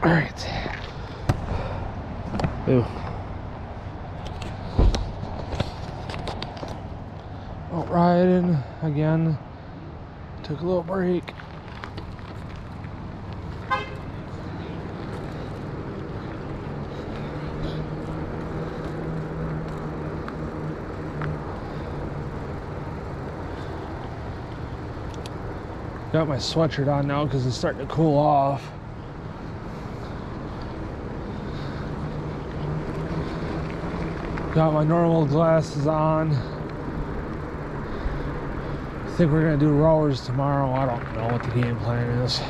All right. Ooh. Out riding again. Took a little break. Got my sweatshirt on now because it's starting to cool off. Got my normal glasses on. I think we're gonna do rowers tomorrow. I don't know what the game plan is.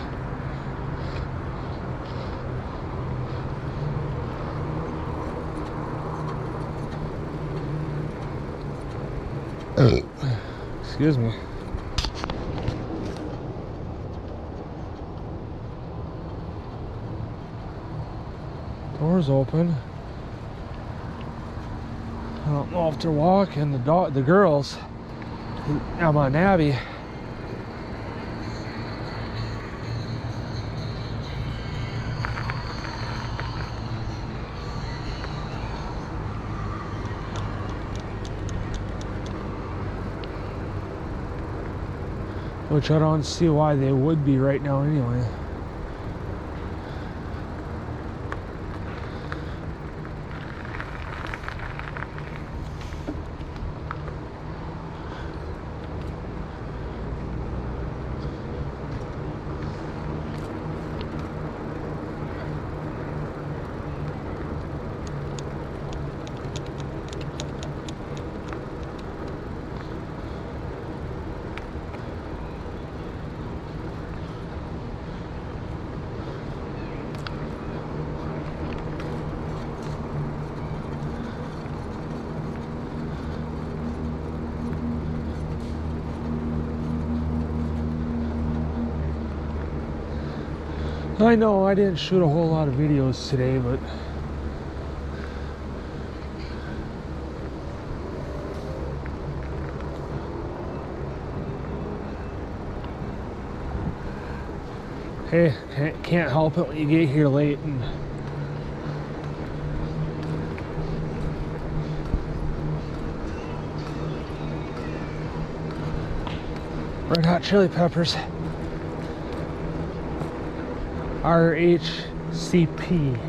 Excuse me. Doors open. I don't know if they're walking. The girls. I'm on Abby. Which I don't see why they would be right now anyway. I know I didn't shoot a whole lot of videos today, but hey, can't help it when you get here late and Red Hot Chili Peppers. RHCP.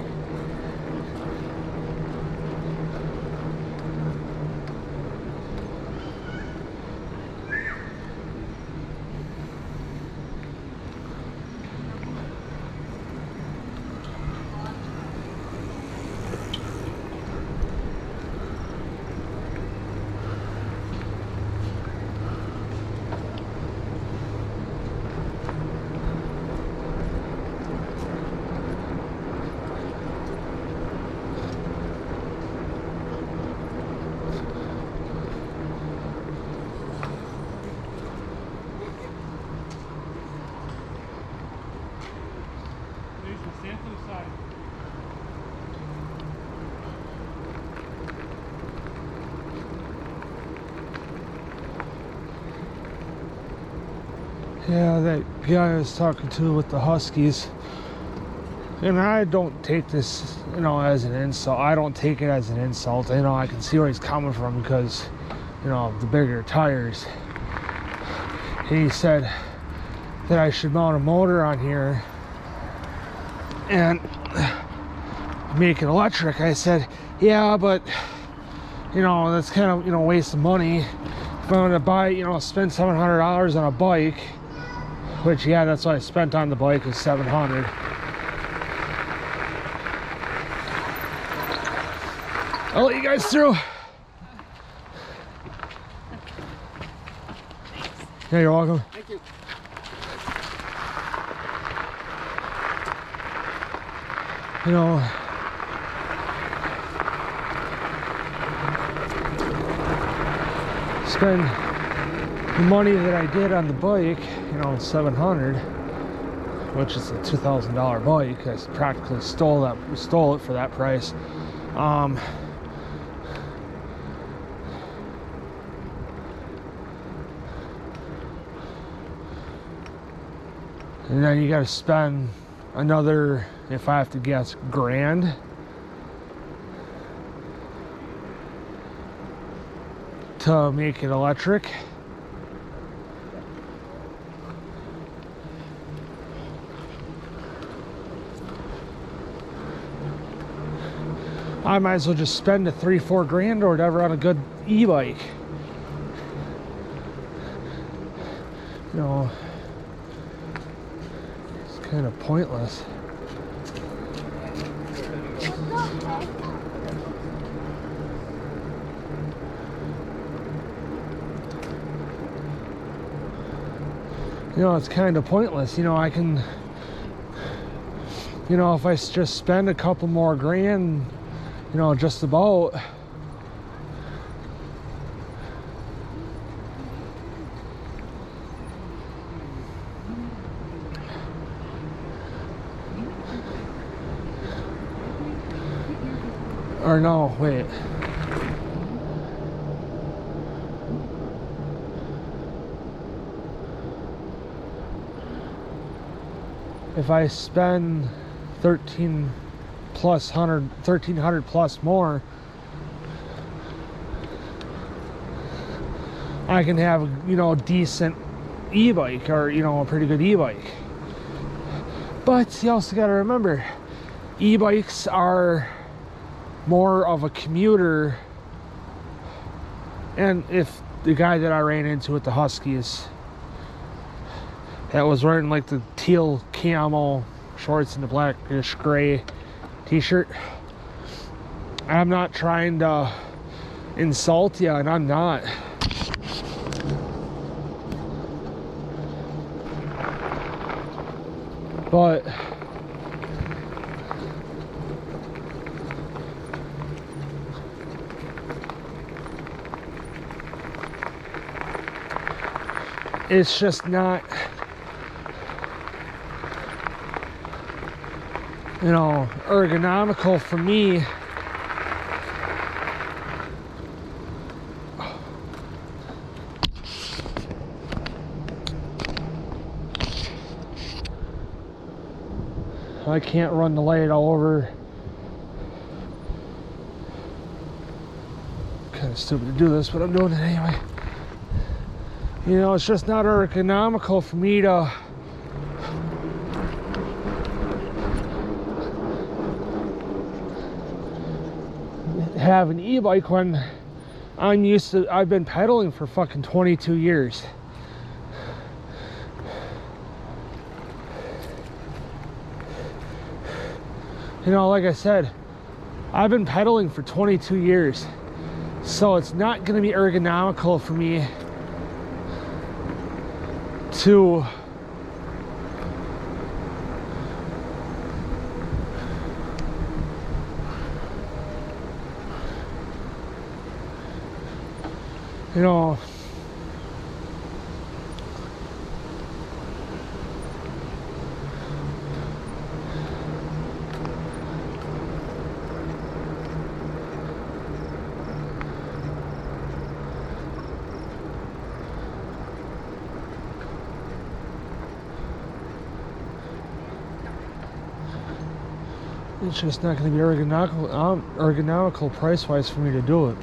Stand to the side. Yeah, that guy I was talking to with the Huskies. And I don't take this, as an insult. I don't take it as an insult. I can see where he's coming from because, of the bigger tires. He said that I should mount a motor on here and make it electric. I said, yeah, but that's kind of waste of money. If I'm gonna buy, spend $700 on a bike, which that's what I spent on the bike, is $700. I'll let you guys through. Yeah, you're welcome. Thank you. Spend the money that I did on the bike, $700, which is a $2,000 bike. I practically stole it for that price. And then you got to spend another, if I have to guess, grand. To make it electric. I might as well just spend the 3-4 grand or whatever on a good e-bike. You know, it's kind of pointless. You know, it's kind of pointless. You know, I can, you know, if I just spend a couple more grand, you know, just about, or no, wait. If I spend 1300 plus more, I can have, you know, decent e-bike, or, you know, a pretty good e-bike. But you also got to remember, e-bikes are more of a commuter. And if the guy that I ran into with the Huskies, that was wearing like the teal camo shorts and the blackish gray t-shirt, I'm not trying to insult you, and I'm not. But it's just not, you know, ergonomical for me. I can't run the light all over. Kind of stupid to do this, but I'm doing it anyway. You know, it's just not ergonomical for me to have an e-bike when I've been pedaling for fucking 22 years. You know, like I said, I've been pedaling for 22 years. So it's not going to be ergonomical for me to you know, it's just not going to be ergonomical price-wise for me to do it.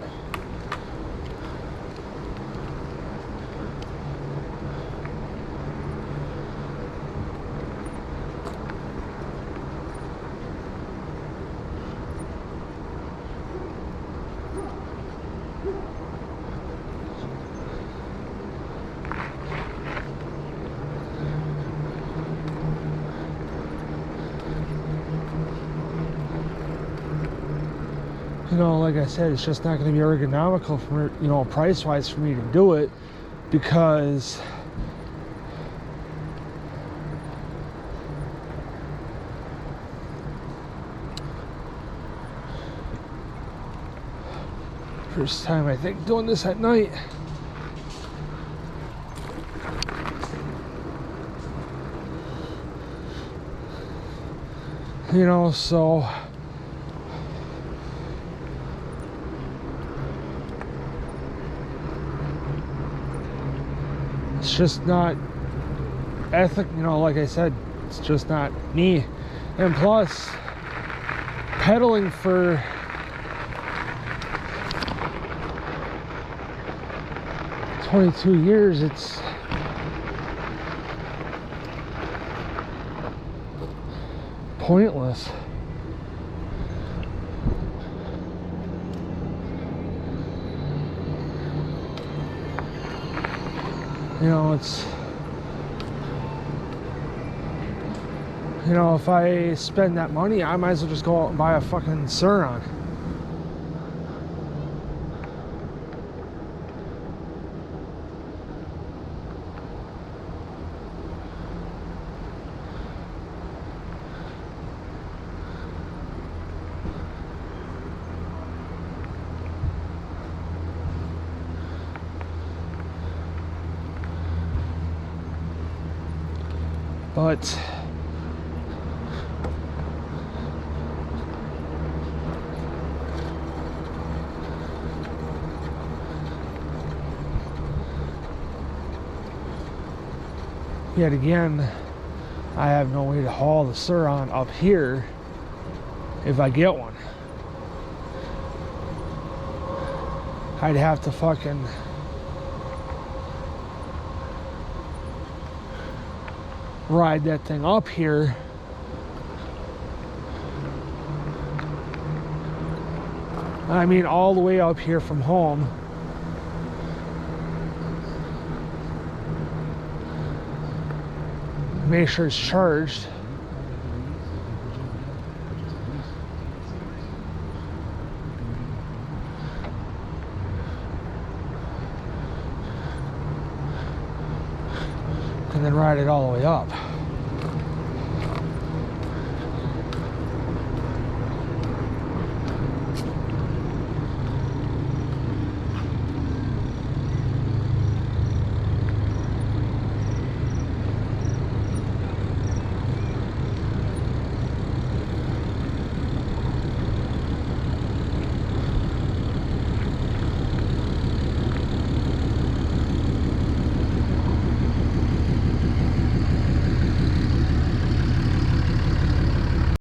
You know, like I said, it's just not going to be ergonomical for, you know, price-wise for me to do it, because first time I think doing this at night. You know, so it's just not ethic, you know, like I said, it's just not me. And plus, pedaling for $22, it's pointless. You know, it's, you know, if I spend that money, I might as well just go out and buy a fucking Suron. But yet again, I have no way to haul the Suron up here if I get one. I'd have to fucking ride that thing up here I mean all the way up here from home, make sure it's charged, and then ride it all the way up.